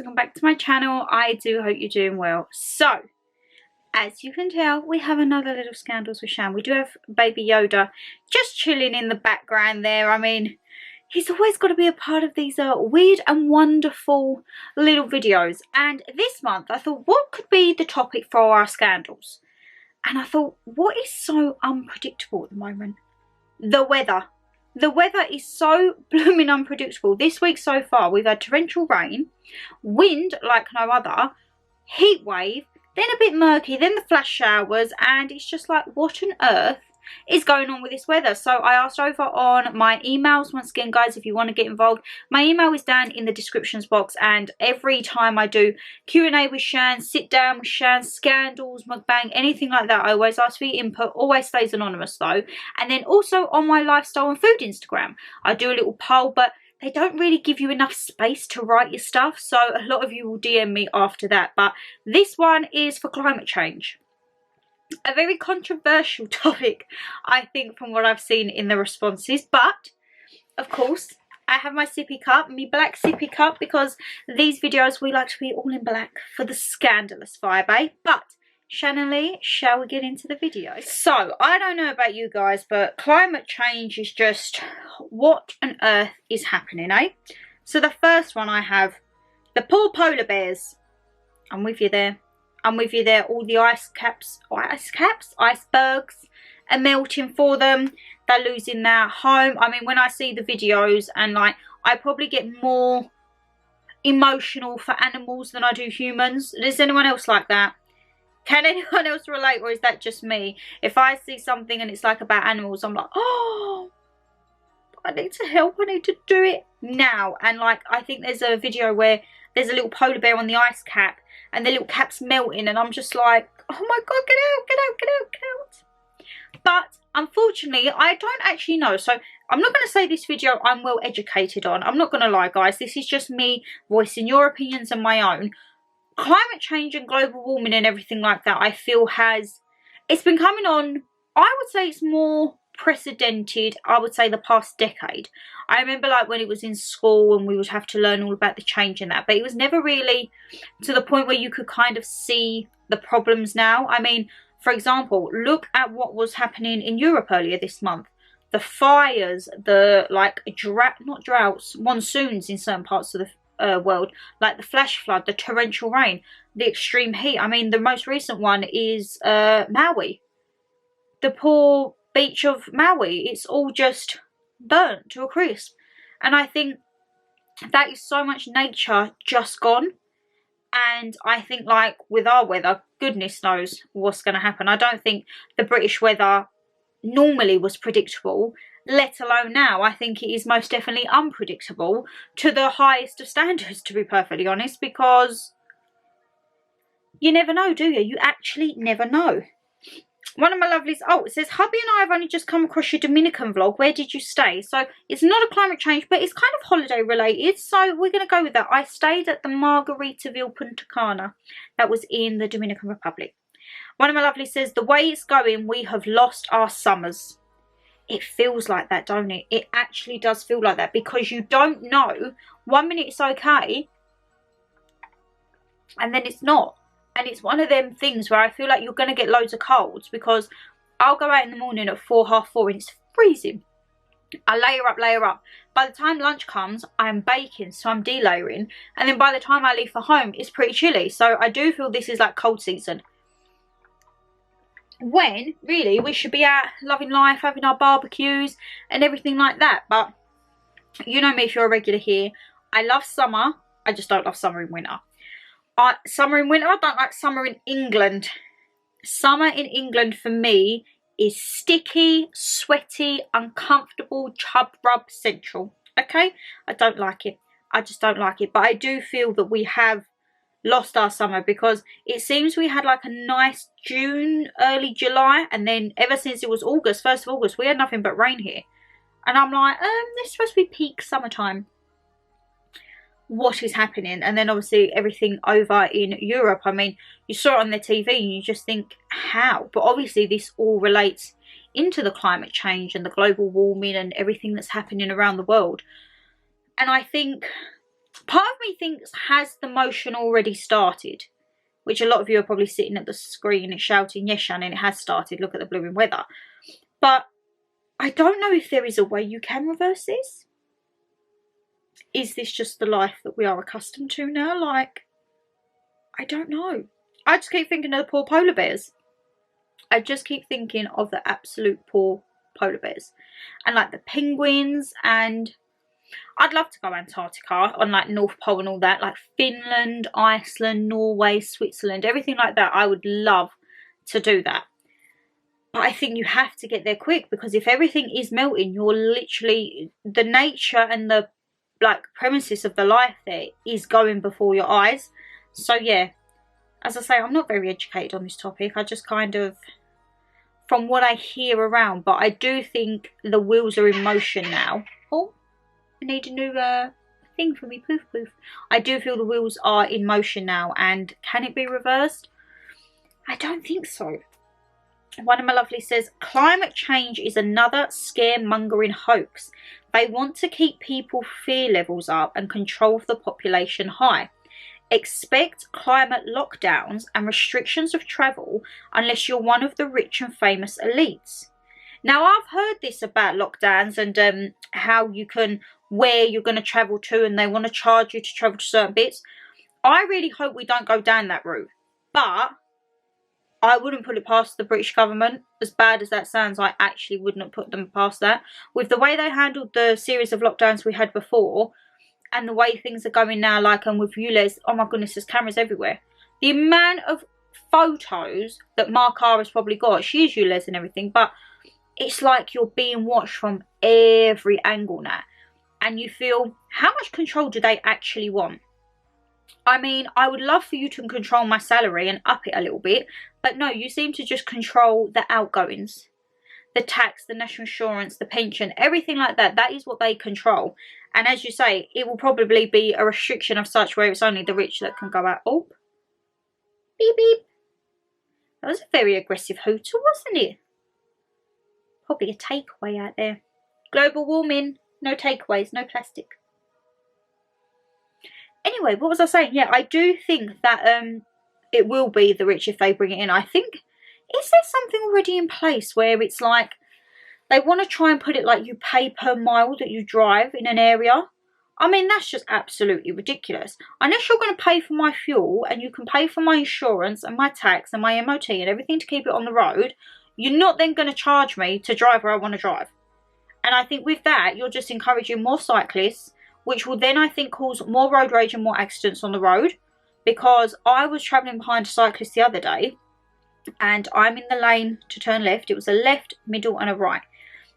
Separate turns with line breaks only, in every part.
welcome back to my channel. I do hope you're doing well. So, as you can tell, we have another little scandals with Shan. We do have baby Yoda just chilling in the background there. I mean, he's always got to be a part of these weird and wonderful little videos. And this month I thought, what could be the topic for our scandals? And I thought, what is so unpredictable at the moment? The weather. The weather is so blooming unpredictable. This week so far, we've had torrential rain, wind like no other, heat wave, then a bit murky, then the flash showers, and it's just like, what on earth is going on with this weather? So I asked over on my emails. Once again, guys, if you want to get involved, my email is down in the descriptions box, and every time I do Q&A with Shan, sit down with Shan, scandals, mukbang, anything like that, I always ask for your input. Always stays anonymous though. And then also on my lifestyle and food Instagram, I do a little poll, but they don't really give you enough space to write your stuff, so a lot of you will DM me after that. But this one is for climate change. A very controversial topic, I think, from what I've seen in the responses. But, of course, I have my sippy cup, my black sippy cup, because these videos we like to be all in black for the scandalous vibe, eh? But, ShannonLeighxx, shall we get into the video? So, I don't know about you guys, but climate change is just, what on earth is happening, eh? So, the first one I have, the poor polar bears. I'm with you there. I'm with you there. All the icebergs are melting for them. They're losing their home. I mean, when I see the videos, and like, I probably get more emotional for animals than I do humans. Does anyone else like that? Can anyone else relate, or is that just me? If I see something and it's like about animals, I'm like, oh, I need to help. I need to do it now. And like, I think there's a video where there's a little polar bear on the ice cap, and the little cap's melting, and I'm just like, oh my god, get out, get out, get out, get out. But unfortunately, I don't actually know. So I'm not going to say this video I'm well educated on. I'm not going to lie, guys. This is just me voicing your opinions and my own. Climate change and global warming and everything like that, I feel it's been coming on, I would say it's more precedented, I would say, the past decade. I remember like when it was in school and we would have to learn all about the change in that, but it was never really to the point where you could kind of see the problems now. I mean, for example, look at what was happening in Europe earlier this month. The fires, the like not droughts, monsoons in certain parts of the world, like the flash flood, the torrential rain, the extreme heat. I mean, the most recent one is Maui. The poor beach of Maui, it's all just burnt to a crisp. And I think that is so much nature just gone. And I think like with our weather, goodness knows what's going to happen. I don't think the British weather normally was predictable, let alone now. I think it is most definitely unpredictable to the highest of standards, to be perfectly honest, because you never know, do you? You actually never know. One of my lovelies, oh, it says, hubby and I have only just come across your Dominican vlog. Where did you stay? So it's not a climate change, but it's kind of holiday related. So we're going to go with that. I stayed at the Margaritaville Punta Cana. That was in the Dominican Republic. One of my lovelies says, the way it's going, we have lost our summers. It feels like that, don't it? It actually does feel like that, because you don't know. 1 minute it's okay, and then it's not. And it's one of them things where I feel like you're going to get loads of colds, because I'll go out in the morning at 4, half 4, and it's freezing. I layer up. By the time lunch comes, I'm baking, so I'm delayering. And then by the time I leave for home, it's pretty chilly. So I do feel this is like cold season, when really we should be out loving life, having our barbecues and everything like that. But you know me, if you're a regular here, I love summer. I just don't love summer and winter. Summer in winter, I don't like summer in England. Summer in England for me is sticky, sweaty, uncomfortable, chub rub central. Okay? I don't like it. I just don't like it. But I do feel that we have lost our summer, because it seems we had like a nice June, early July, and then ever since it was August, 1st of August, we had nothing but rain here. And I'm like, this is supposed to be peak summertime. What is happening? And then obviously everything over in Europe, I mean, you saw it on the TV and you just think, how? But obviously this all relates into the climate change and the global warming and everything that's happening around the world. And I think Part of me thinks, has the motion already started? Which a lot of you are probably sitting at the screen and shouting, yes, Shannon, it has started. Look at the blooming weather. But I don't know if there is a way you can reverse this. Is this just the life that we are accustomed to now? Like, I don't know. I just keep thinking of the poor polar bears. I just keep thinking of the absolute poor polar bears. And like the penguins, and I'd love to go Antarctica on like North Pole and all that. Like Finland, Iceland, Norway, Switzerland, everything like that. I would love to do that. But I think you have to get there quick, because if everything is melting, you're literally, the nature and the like premises of the life there is going before your eyes. So yeah, as I say, I'm not very educated on this topic. I just kind of, from what I hear around, but I do think the wheels are in motion now. Oh, I need a new thing for me, poof poof. I do feel the wheels are in motion now, and can it be reversed? I don't think so. One of my lovely says, climate change is another scaremongering hoax. They want to keep people's fear levels up and control the population high. Expect climate lockdowns and restrictions of travel unless you're one of the rich and famous elites. Now, I've heard this about lockdowns and how you can, where you're going to travel to, and they want to charge you to travel to certain bits. I really hope we don't go down that route. But I wouldn't put it past the British government. As bad as that sounds, I actually wouldn't put them past that. With the way they handled the series of lockdowns we had before, and the way things are going now, like with ULEZ, oh my goodness, there's cameras everywhere. The amount of photos that Mark R has probably got, she is ULEZ and everything, but it's like you're being watched from every angle now. And you feel, how much control do they actually want? I mean, I would love for you to control my salary and up it a little bit, but no, you seem to just control the outgoings. The tax, the national insurance, the pension, everything like that. That is what they control. And as you say, it will probably be a restriction of such where it's only the rich that can go out. Oh, beep, beep. That was a very aggressive hooter, wasn't it? Probably a takeaway out there. Global warming, no takeaways, no plastic. Anyway, what was I saying? Yeah, I do think that it will be the rich if they bring it in. I think, is there something already in place where it's like, they want to try and put it like you pay per mile that you drive in an area? I mean, that's just absolutely ridiculous. Unless you're going to pay for my fuel, and you can pay for my insurance and my tax and my MOT and everything to keep it on the road, you're not then going to charge me to drive where I want to drive. And I think with that, you're just encouraging more cyclists, which will then, I think, cause more road rage and more accidents on the road. Because I was travelling behind a cyclist the other day, and I'm in the lane to turn left. It was a left, middle and a right.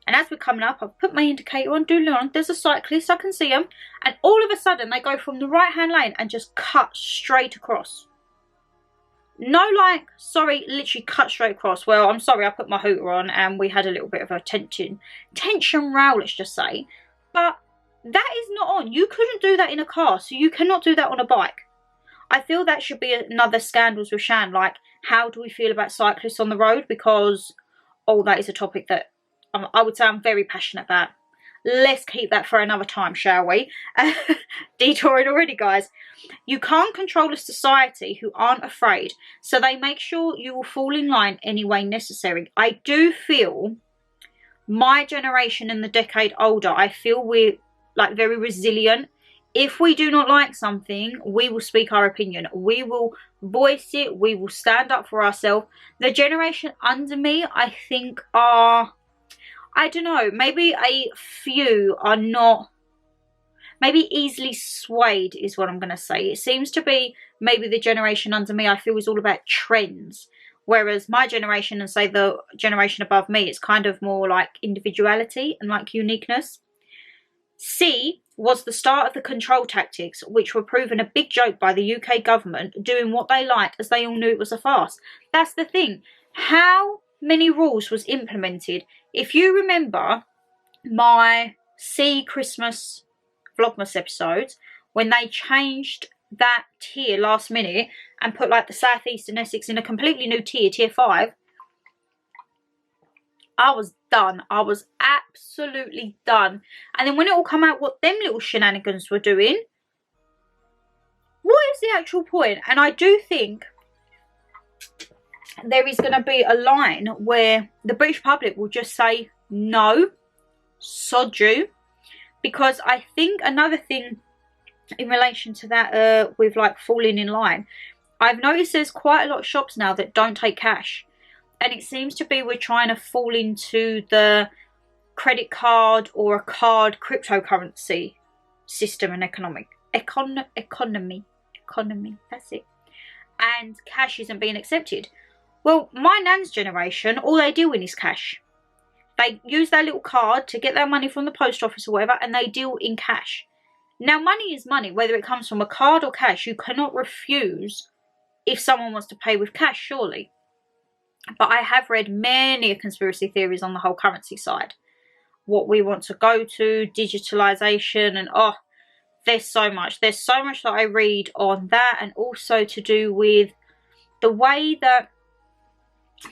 And as we're coming up, I've put my indicator on, doodling on. There's a cyclist, I can see them. And all of a sudden, they go from the right-hand lane and just cut straight across. No, like, sorry, literally cut straight across. Well, I'm sorry, I put my hooter on and we had a little bit of a tension row, let's just say. But that is not on. You couldn't do that in a car, so you cannot do that on a bike. I feel that should be another scandals with Shan. Like, how do we feel about cyclists on the road? Because, oh, that is a topic that I would say I'm very passionate about. Let's keep that for another time, shall we? Detouring already, guys. You can't control a society who aren't afraid, so they make sure you will fall in line any way necessary. I do feel my generation and the decade older, I feel we're like very resilient. If we do not like something, we will speak our opinion. We will voice it. We will stand up for ourselves. The generation under me, I think, are, I don't know, maybe a few are not, maybe easily swayed is what I'm going to say. It seems to be maybe the generation under me, I feel, is all about trends. Whereas my generation and say the generation above me, it's kind of more like individuality and like uniqueness. C was the start of the control tactics, which were proven a big joke by the UK government, doing what they liked as they all knew it was a farce. That's the thing. How many rules was implemented? If you remember my C Christmas Vlogmas episodes, when they changed that tier last minute and put like the South East and Essex in a completely new tier, tier 5, I was done. I was absolutely done. And then when it all come out what them little shenanigans were doing, what is the actual point? And I do think there is going to be a line where the British public will just say, no, sod you. Because I think another thing in relation to that, with like falling in line, I've noticed there's quite a lot of shops now that don't take cash. And it seems to be we're trying to fall into the credit card or a card cryptocurrency system and economy. That's it. And cash isn't being accepted. Well, my nan's generation, all they deal in is cash. They use their little card to get their money from the post office or whatever, and they deal in cash. Now, money is money, whether it comes from a card or cash. You cannot refuse if someone wants to pay with cash, surely. But I have read many conspiracy theories on the whole currency side. What we want to go to, digitalization, and oh, there's so much. There's so much that I read on that, and also to do with the way that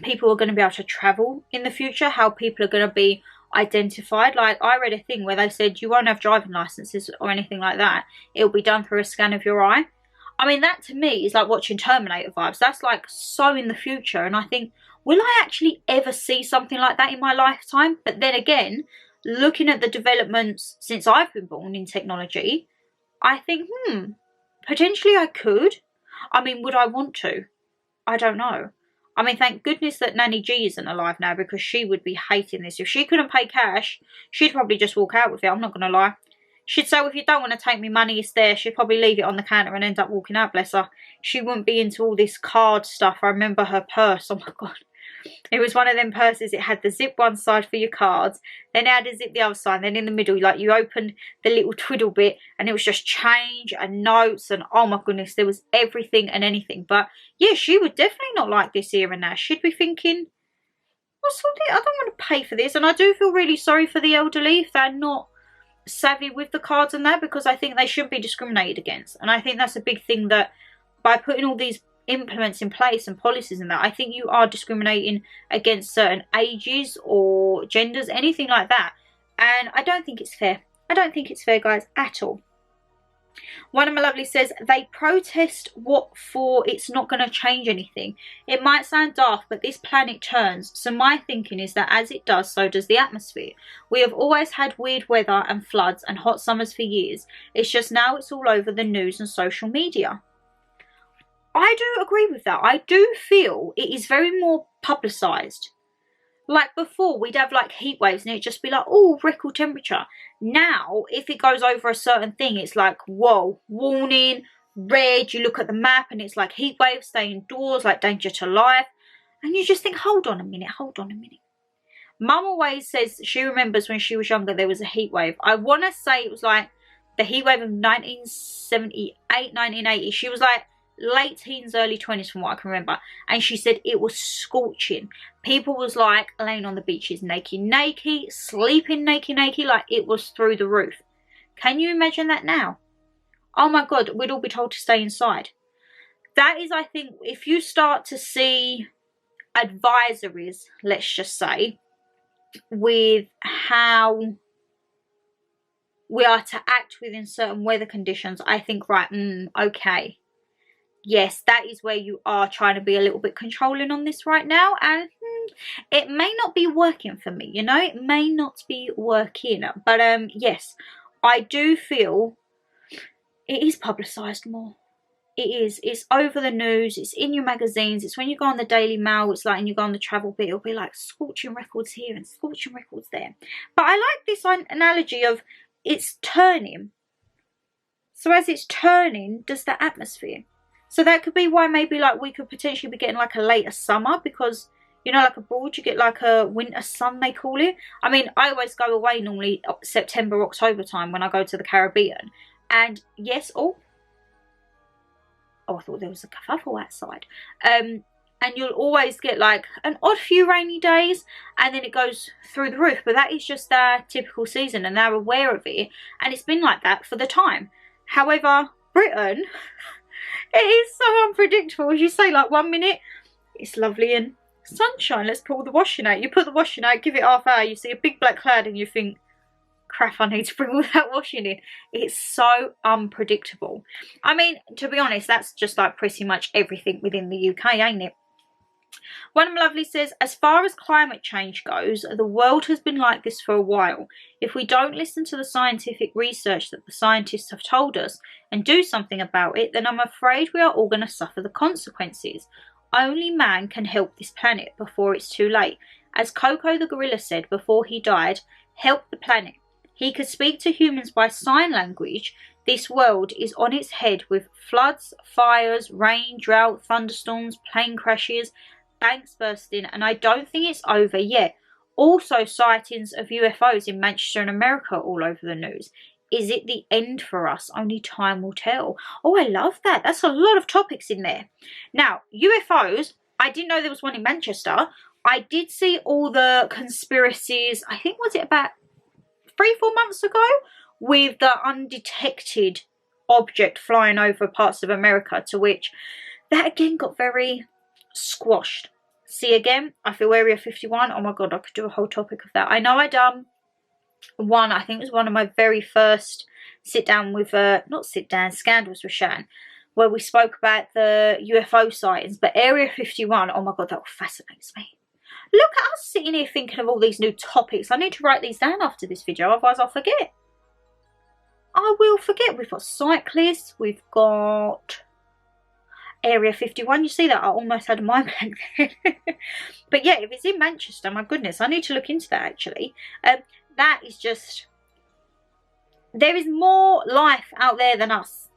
people are going to be able to travel in the future, how people are going to be identified. Like, I read a thing where they said you won't have driving licenses or anything like that. It'll be done through a scan of your eye. I mean, that to me is like watching Terminator vibes. That's like so in the future, and I think, will I actually ever see something like that in my lifetime? But then again, looking at the developments since I've been born in technology, I think, potentially I could. I mean, would I want to? I don't know. I mean, thank goodness that Nanny G isn't alive now, because she would be hating this. If she couldn't pay cash, she'd probably just walk out with it. I'm not going to lie. She'd say, well, if you don't want to take me money, it's there. She'd probably leave it on the counter and end up walking out, bless her. She wouldn't be into all this card stuff. I remember her purse. Oh, my God. It was one of them purses. It had the zip one side for your cards. Then it had a zip the other side. And then in the middle, like, you opened the little twiddle bit and it was just change and notes. And, oh, my goodness, there was everything and anything. But, yeah, she would definitely not like this era now. She'd be thinking, what's all this? I don't want to pay for this. And I do feel really sorry for the elderly if they're not savvy with the cards and that, because I think they shouldn't be discriminated against. And I think that's a big thing, that by putting all these implements in place and policies and that, I think you are discriminating against certain ages or genders, anything like that. And I don't think it's fair. I don't think it's fair, guys, at all. One of my lovelies says, they protest what for? It's not going to change anything. It might sound daft, but this planet turns. So my thinking is that as it does, so does the atmosphere. We have always had weird weather and floods and hot summers for years. It's just now it's all over the news and social media. I do agree with that. I do feel it is very more publicised. Like before, we'd have like heat waves and it'd just be like, oh, record temperature. Now, if it goes over a certain thing, it's like, whoa, warning, red. You look at the map and it's like heat waves, stay indoors, like danger to life. And you just think, hold on a minute, hold on a minute. Mum always says she remembers when she was younger there was a heat wave. I want to say it was like the heat wave of 1978, 1980. She was like late teens, early 20s from what I can remember. And she said it was scorching. People was like laying on the beaches naked, sleeping naked, like it was through the roof. Can you imagine that now? Oh my God, we'd all be told to stay inside. That is, I think, if you start to see advisories, let's just say, with how we are to act within certain weather conditions, I think, right, okay. Yes, that is where you are trying to be a little bit controlling on this right now. And it may not be working for me, you know. It may not be working. But yes, I do feel it is publicised more. It is. It's over the news. It's in your magazines. It's when you go on the Daily Mail. It's like, and you go on the travel bit, it'll be like scorching records here and scorching records there. But I like this analogy of it's turning. So as it's turning, does the atmosphere. So that could be why maybe like we could potentially be getting like a later summer, because, you know, like abroad you get like a winter sun, they call it. I mean, I always go away normally September, October time when I go to the Caribbean. And yes, oh, I thought there was a kerfuffle outside. And you'll always get like an odd few rainy days and then it goes through the roof. But that is just their typical season and they're aware of it. And it's been like that for the time. However, Britain... it is so unpredictable. As you say, like 1 minute, it's lovely and sunshine. Let's pull the washing out. You put the washing out, give it half hour, you see a big black cloud and you think, crap, I need to bring all that washing in. It's so unpredictable. I mean, to be honest, that's just like pretty much everything within the UK, ain't it? One of my lovely says, as far as climate change goes, the world has been like this for a while. If we don't listen to the scientific research that the scientists have told us and do something about it, then I'm afraid we are all going to suffer the consequences. Only man can help this planet before it's too late. As Coco the gorilla said before he died, help the planet. He could speak to humans by sign language. This world is on its head with floods, fires, rain, drought, thunderstorms, plane crashes, banks bursting, and I don't think it's over yet. Also, sightings of UFOs in Manchester and America all over the news. Is it the end for us? Only time will tell. Oh, I love that. That's a lot of topics in there. Now, UFOs, I didn't know there was one in Manchester. I did see all the conspiracies, I think, was it about 3-4 months ago, with the undetected object flying over parts of America, to which that again got very squashed. See, again, I feel Area 51. Oh my god, I could do a whole topic of that. I know I done one, I think it was one of my very first scandals with Shan, where we spoke about the UFO sightings, but Area 51, oh my god, that fascinates me. Look at us sitting here thinking of all these new topics. I need to write these down after this video, otherwise I'll forget. I will forget. We've got cyclists, we've got Area 51. You see that? I almost had a mind blank there. But yeah, if it's in Manchester, my goodness, I need to look into that actually. That is just... There is more life out there than us.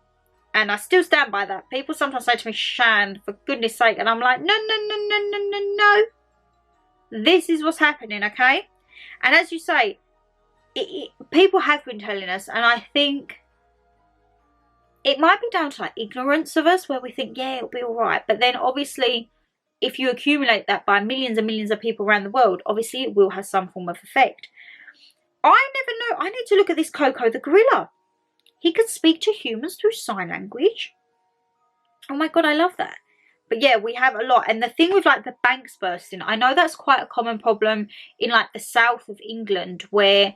And I still stand by that. People sometimes say to me, Shan, for goodness sake. And I'm like, no, no, no, no, no, no, no. This is what's happening, okay? And as you say, people have been telling us, and I think it might be down to like ignorance of us, where we think, yeah, it'll be all right. But then obviously, if you accumulate that by millions and millions of people around the world, obviously it will have some form of effect. I never know. I need to look at this Coco the gorilla. He could speak to humans through sign language. Oh my god, I love that. But yeah, we have a lot. And the thing with like the banks bursting, I know that's quite a common problem in like the south of England, where,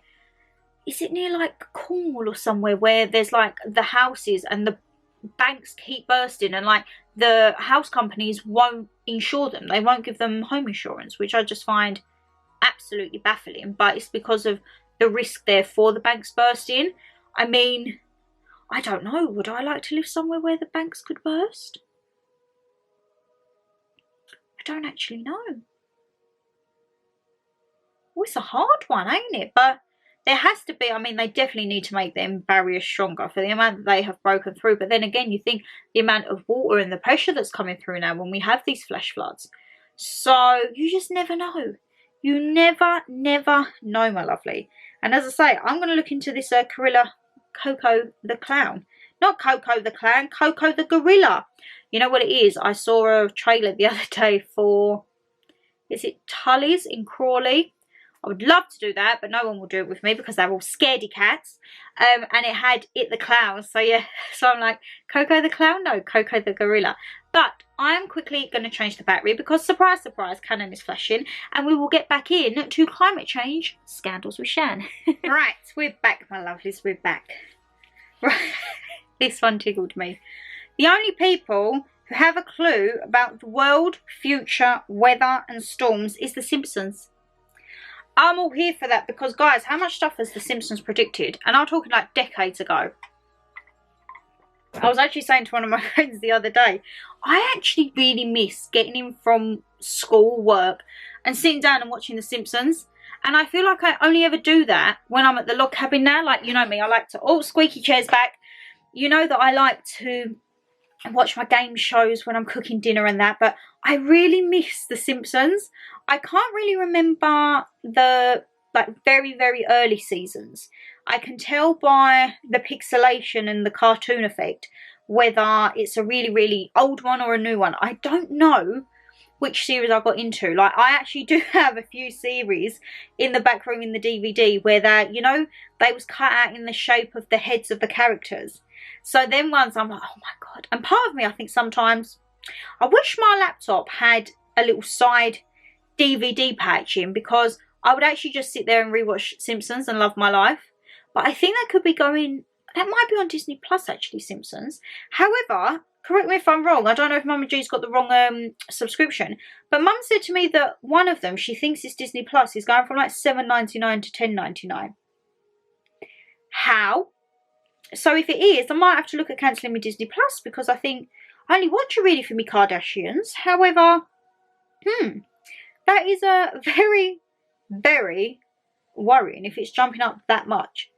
is it near like Cornwall or somewhere, where there's like the houses and the banks keep bursting, and like the house companies won't insure them. They won't give them home insurance, which I just find absolutely baffling. But it's because of the risk there for the banks bursting. I mean, I don't know. Would I like to live somewhere where the banks could burst? I don't actually know. Well, it's a hard one, ain't it? But there has to be, I mean, they definitely need to make them barriers stronger for the amount that they have broken through. But then again, you think the amount of water and the pressure that's coming through now when we have these flash floods. So you just never know. You never know, my lovely. And as I say, I'm going to look into this gorilla Coco the clown. Not Coco the clown, Coco the gorilla. You know what it is? I saw a trailer the other day for, is it Tully's in Crawley? I would love to do that, but no one will do it with me because they're all scaredy cats. And it had It the Clown. So yeah, so I'm like, Coco the clown? No, Coco the gorilla. But I am quickly going to change the battery because, surprise, surprise, Canon is flashing. And we will get back in to climate change scandals with Shan. Right, we're back, my lovelies, we're back. Right, this one tickled me. The only people who have a clue about the world, future, weather and storms is the Simpsons. I'm all here for that because, guys, how much stuff has the Simpsons predicted? And I'm talking like decades ago. I was actually saying to one of my friends the other day, I actually really miss getting in from school, work, and sitting down and watching the Simpsons. And I feel like I only ever do that when I'm at the log cabin now. Like, you know me, I like to, oh, squeaky chair's back. You know that I like to watch my game shows when I'm cooking dinner and that, but I really miss the Simpsons. I can't really remember the like very early seasons. I can tell by the pixelation and the cartoon effect whether it's a really old one or a new one. I don't know which series I got into. Like, I actually do have a few series in the back room in the DVD where they, you know, they was cut out in the shape of the heads of the characters. So then once I'm like, oh my god. And part of me, I think sometimes, I wish my laptop had a little side DVD patch in, because I would actually just sit there and rewatch Simpsons and love my life. But I think that could be going, that might be on Disney Plus actually, Simpsons. However, correct me if I'm wrong, I don't know if Mum and G's got the wrong subscription, but Mum said to me that one of them, she thinks it's Disney Plus, is going from like $7.99 to $10.99. How? So if it is, I might have to look at cancelling my Disney Plus, because I think I only watch it really for me Kardashians. However, that is a very, very worrying if it's jumping up that much.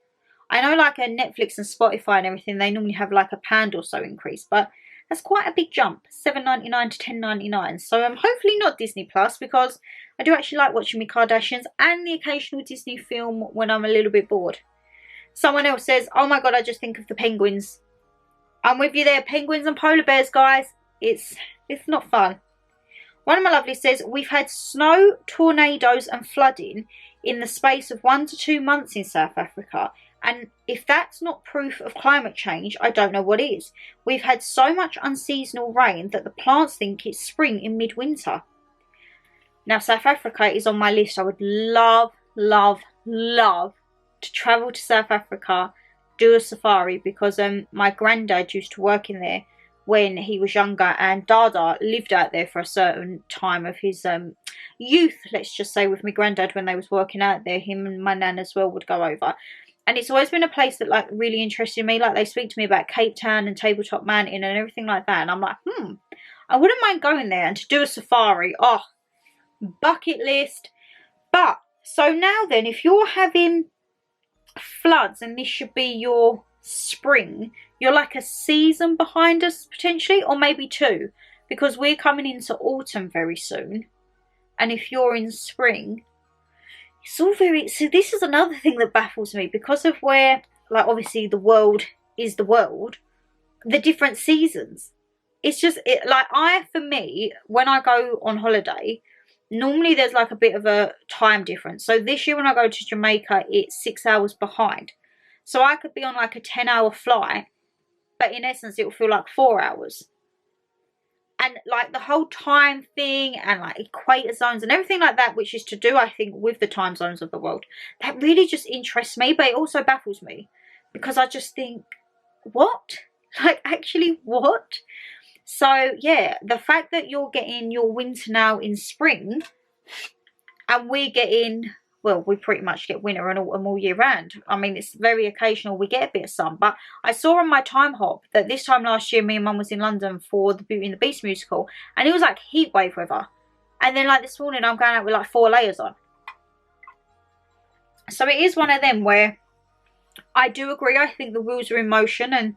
I know like a Netflix and Spotify and everything, they normally have like a pound or so increase, but that's quite a big jump, $7.99 to $10.99. So hopefully not Disney Plus, because I do actually like watching me Kardashians and the occasional Disney film when I'm a little bit bored. Someone else says, oh my god, I just think of the penguins. I'm with you there, penguins and polar bears, guys. It's not fun. One of my lovelies says, we've had snow, tornadoes and flooding in the space of 1 to 2 months in South Africa. And if that's not proof of climate change, I don't know what is. We've had so much unseasonal rain that the plants think it's spring in midwinter. Now, South Africa is on my list. I would love, love, love to travel to South Africa, do a safari, because my granddad used to work in there when he was younger, and Dada lived out there for a certain time of his youth, let's just say, with my granddad when they was working out there. Him and my nan as well would go over, and it's always been a place that like really interested me. Like they speak to me about Cape Town and Tabletop Mountain and everything like that, and I'm like, I wouldn't mind going there and to do a safari. Oh, bucket list. But so now then, if you're having floods and this should be your spring, you're like a season behind us potentially, or maybe 2, because we're coming into autumn very soon. And if you're in spring, it's all very, so this is another thing that baffles me, because of where, like, obviously the world is the world, the different seasons, it's just like, for me, when I go on holiday, normally there's like a bit of a time difference. So this year when I go to Jamaica, it's 6 hours behind. So I could be on like a 10-hour flight, but in essence it will feel like 4 hours. And like the whole time thing and like equator zones and everything like that, which is to do, I think, with the time zones of the world, that really just interests me, but it also baffles me, because I just think, what? Like, actually, what? So yeah, the fact that you're getting your winter now in spring, and we're getting, well, we pretty much get winter and autumn all year round. I mean, it's very occasional we get a bit of sun, but I saw on my time hop that this time last year me and Mum was in London for the Beauty and the Beast musical, and it was like heat wave weather, and then like this morning I'm going out with like 4 layers on. So it is one of them where I do agree. I think the wheels are in motion and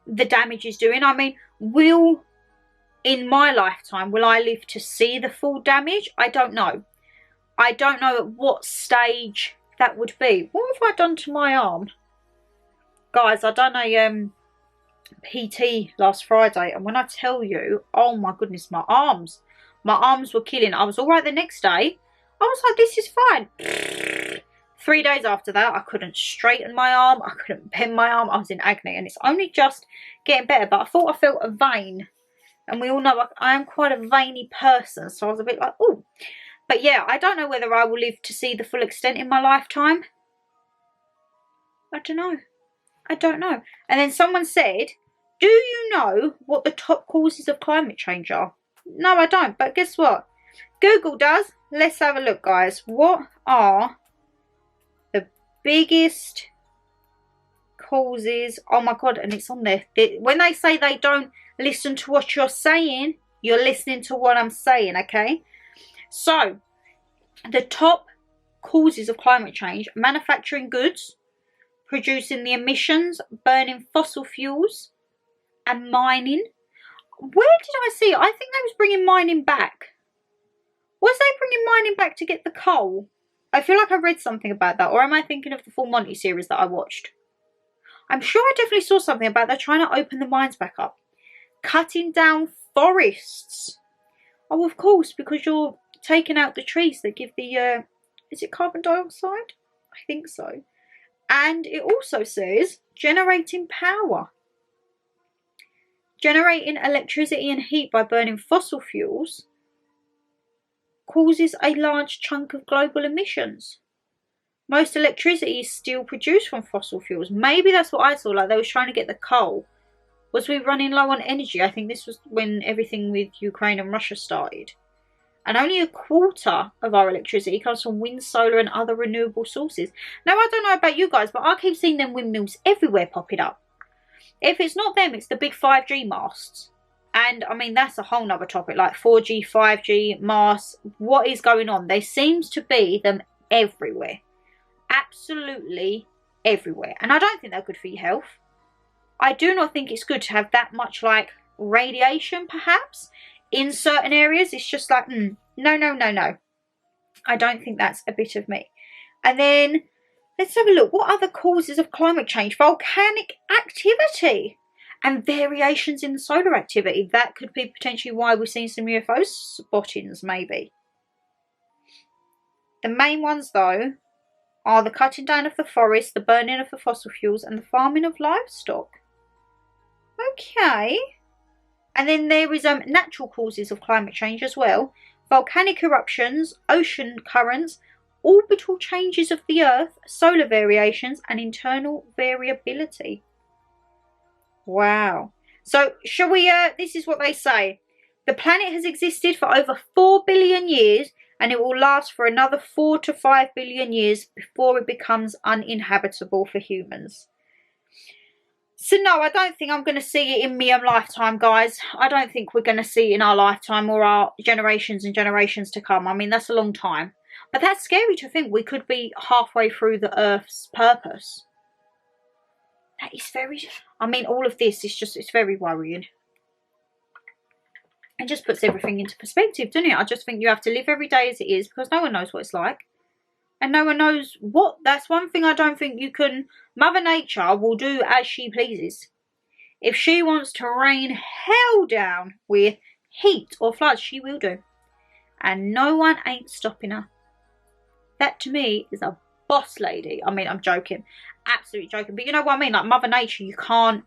the damage is doing. I mean, in my lifetime, will I live to see the full damage? I don't know. I don't know at what stage that would be. What have I done to my arm? Guys, I done a PT last Friday, and when I tell you, oh my goodness, my arms were killing. I was all right the next day. I was like, this is fine. 3 days after that, I couldn't straighten my arm. I couldn't bend my arm. I was in agony, and it's only just getting better. But I thought I felt a vein, and we all know I am quite a veiny person, so I was a bit like, oh. But yeah, I don't know whether I will live to see the full extent in my lifetime. I don't know. I don't know. And then someone said, do you know what the top causes of climate change are? No, I don't. But guess what? Google does. Let's have a look, guys. What are the biggest causes? Oh my god, and it's on there. When they say they don't listen to what you're saying, you're listening to what I'm saying, okay? So, the top causes of climate change: manufacturing goods, producing the emissions, burning fossil fuels, and mining. Where did I see it? I think they was bringing mining back. Was they bringing mining back to get the coal? I feel like I read something about that. Or am I thinking of the Full Monty series that I watched? I'm sure I definitely saw something about they're trying to open the mines back up. Cutting down forests. Oh, of course, because you're taking out the trees that give the, is it carbon dioxide? I think so. And it also says generating power. Generating electricity and heat by burning fossil fuels causes a large chunk of global emissions. Most electricity is still produced from fossil fuels. Maybe that's what I saw, like they was trying to get the coal. Was we running low on energy? I think this was when everything with Ukraine and Russia started. And only a quarter of our electricity comes from wind, solar and other renewable sources. Now, I don't know about you guys, but I keep seeing them windmills everywhere popping up. If it's not them, it's the big 5G masts. And, I mean, that's a whole nother topic, like 4G, 5G, masts. What is going on? There seems to be them everywhere. Absolutely everywhere. And I don't think they're good for your health. I do not think it's good to have that much, like, radiation, perhaps, in certain areas. It's just like, no, no, no, no. I don't think that's a bit of me. And then, let's have a look. What other causes of climate change? Volcanic activity and variations in the solar activity. That could be potentially why we're seeing some UFO spottings, maybe. The main ones, though, are the cutting down of the forest, the burning of the fossil fuels, and the farming of livestock. Okay. And then there is natural causes of climate change as well. Volcanic eruptions, ocean currents, orbital changes of the Earth, solar variations, and internal variability. Wow. So, shall we, this is what they say. The planet has existed for over 4 billion years, and it will last for another 4 to 5 billion years before it becomes uninhabitable for humans. So no, I don't think I'm going to see it in my lifetime, guys. I don't think we're going to see it in our lifetime or our generations and generations to come. I mean, that's a long time. But that's scary to think we could be halfway through the Earth's purpose. That is very... I mean, all of this is just... It's very worrying. It just puts everything into perspective, doesn't it? I just think you have to live every day as it is because no one knows what it's like. And no one knows what. That's one thing I don't think you can... Mother Nature will do as she pleases. If she wants to rain hell down with heat or floods, she will do. And no one ain't stopping her. That to me is a boss lady. I mean, I'm joking. Absolutely joking. But you know what I mean? Like Mother Nature, you can't...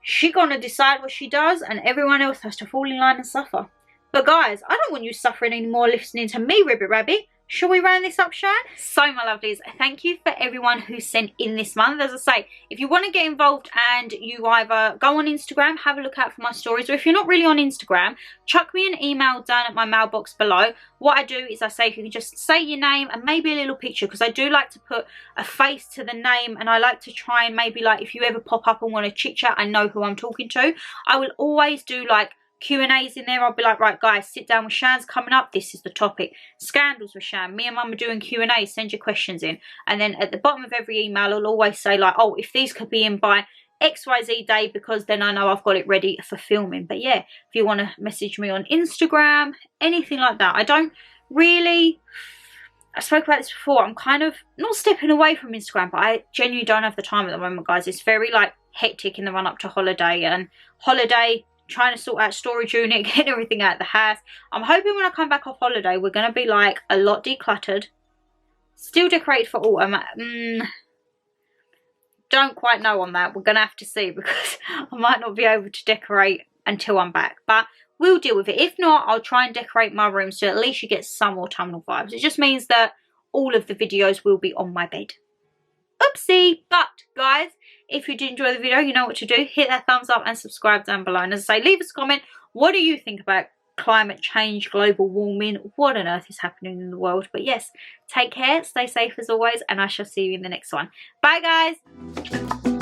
She's gonna decide what she does and everyone else has to fall in line and suffer. But guys, I don't want you suffering anymore listening to me, Ribbit Rabbit. Shall we round this up, Shan? So, my lovelies, thank you for everyone who sent in this month. As I say, if you want to get involved and you either go on Instagram, have a look out for my stories, or if you're not really on Instagram, chuck me an email down at my mailbox below. What I do is I say if you can just say your name and maybe a little picture, because I do like to put a face to the name, and I like to try and maybe, like, if you ever pop up and want to chit chat, I know who I'm talking to. I will always do, like, Q&As in there. I'll be like, right guys, sit down with Shan's coming up, this is the topic. Scandals with Shan, me and Mum are doing Q&As, send your questions in. And then at the bottom of every email I'll always say like, oh, if these could be in by XYZ day, because then I know I've got it ready for filming. But yeah, if you want to message me on Instagram, anything like that. I don't really... I spoke about this before, I'm kind of not stepping away from Instagram, but I genuinely don't have the time at the moment, guys. It's very like hectic in the run up to holiday, and holiday, trying to sort out storage unit, getting everything out of the house. I'm hoping when I come back off holiday, we're going to be like a lot decluttered. Still decorated for autumn. Don't quite know on that. We're going to have to see, because I might not be able to decorate until I'm back. But we'll deal with it. If not, I'll try and decorate my room so at least you get some autumnal vibes. It just means that all of the videos will be on my bed. Oopsie. But guys, if you did enjoy the video, you know what to do. Hit that thumbs up and subscribe down below. And as I say, leave us a comment. What do you think about climate change, global warming? What on earth is happening in the world? But yes, take care, stay safe as always, and I shall see you in the next one. Bye guys.